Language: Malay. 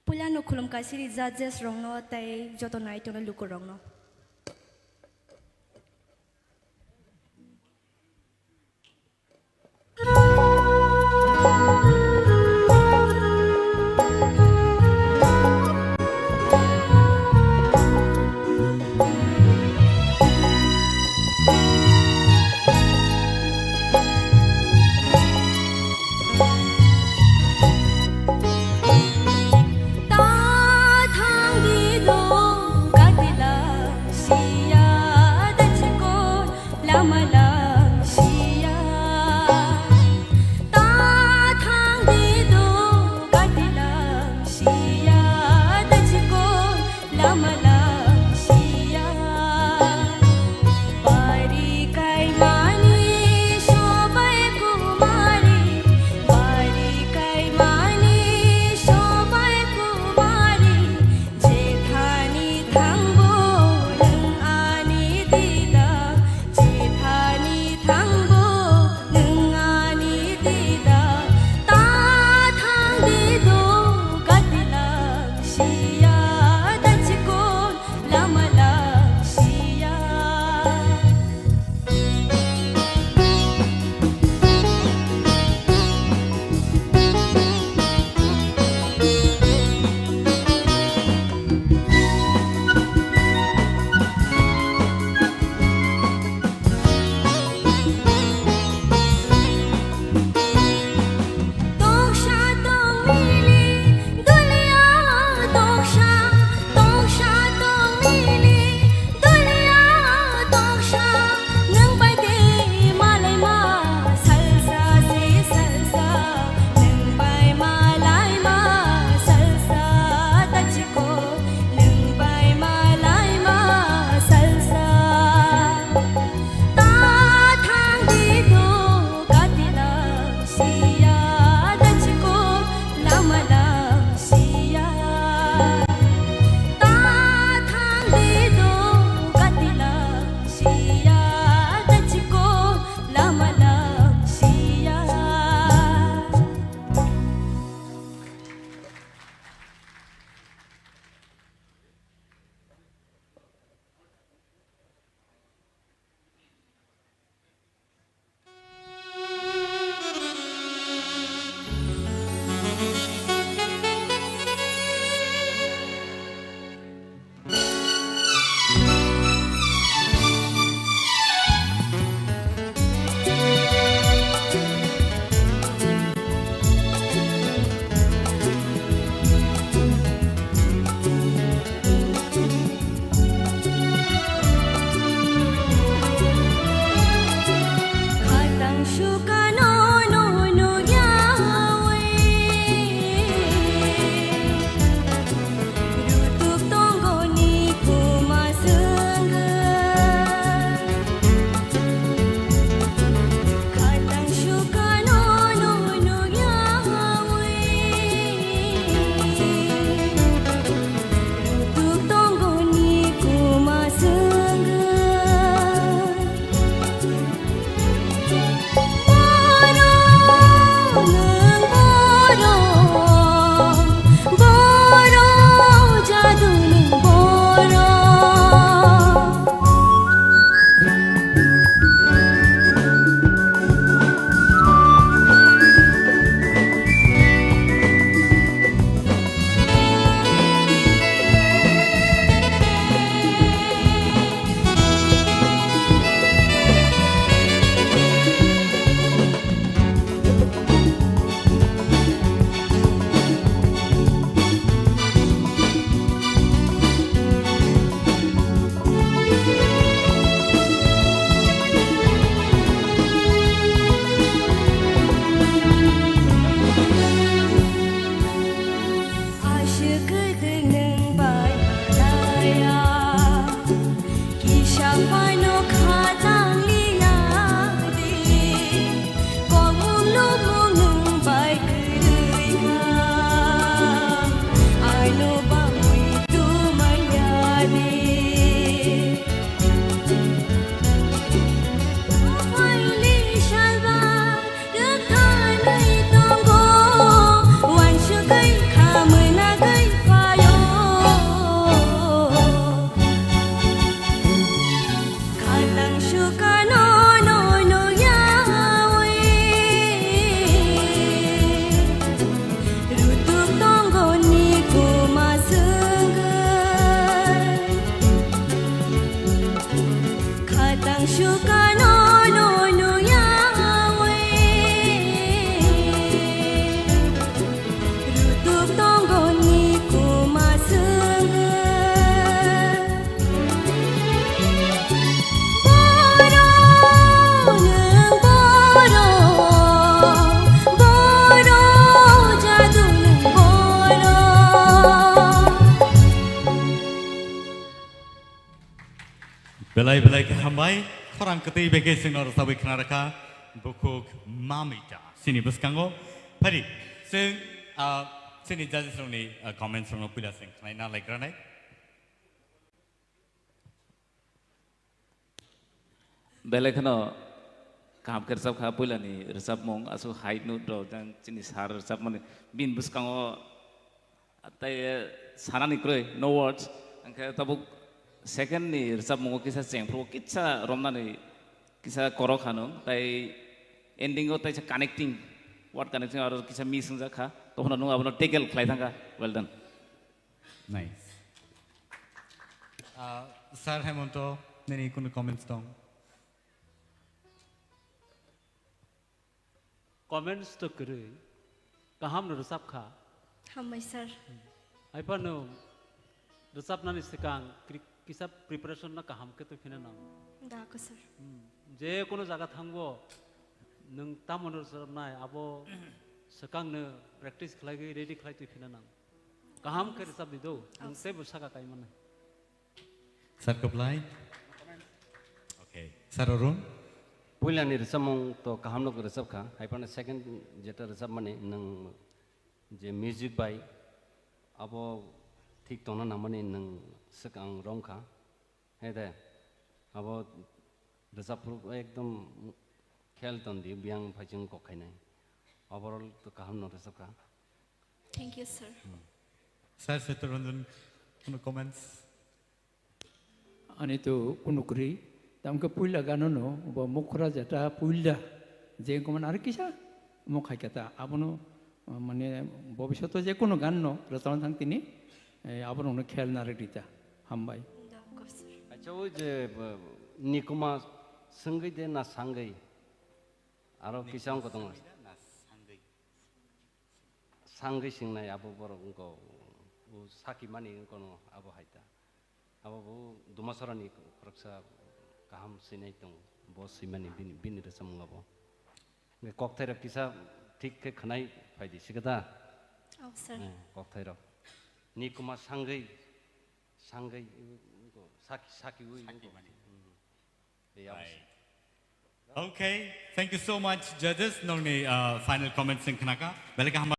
Pula no kulum kasiri judges rong no tai joto nai to no luko rong no. Ta thang di lo ka di la Belai belai kehambai korang ketai bagi senor sawi kenaraka buku Mamita sini buskango pari sing sini jadi sini comments sini pilih sing naik like ranai belai kena kaham kersap kaham pula ni resap mong asu height nu do dan jenis har resap mana bin buskango atai sana ni kroy no words angka tabuk second ni resap mong kisah cengpro kisah romna ni kisah korok hanu tai ending o tai connecting what connecting or kisah missing jakha to hona nu abono tackle khlai thanga well done nice sir Hemonto nini kuno comments dong comments to kiri kaham no resap kha Hamai sir. ai pa no resap na ni sekang kisah preparation na kaham ke to phina na Da ko sir. je kono jaga thangbo nung tamonor sarnai abo sekang ne practice khlai ge ready khlai to phina na kaham ke resap di do nung se busaka kai man sir keplai okay sir Arun पहिला नि रिसब मong तो कहम लोग रिसब खा hyphen second जेटा रिसब माने नंग जे music by अब ठीक तो ना माने नंग सकांग रोंग खा है दे अब रिसब एकदम खेल तन दी बियांग फाइजिंग को खाइनाय ओवरऑल तो कहम नो रिसब खा Thank you sir. sir Seturundan kuno comments Ani tu kunukri, tam ke puila ganono, bo mukra jata puila, je koman ar kisah, mukai kata, abono, mane bobishoto je kono ganno, restaurant thang tini, abono no khel naredita, hambai. Da ko sir. अच्छा वो जे निकुमा संगई दे ना संगई आरो किसां को दंग संगई सिंगनाय आबो बर उनको वो साकी मानी उनको नो आबो हाइता आबो वो दुमासरानी खरकसा कहम सिनाय दं बस सिमानी बिन रसम गाबो ने कॉकटेल किसा ठीक के खनाय फायदि सिगदा Oh sir. कॉकटेल निकुमा संगई Sangai Saki okay thank you so much judges nong ni final comments sing kenaka balik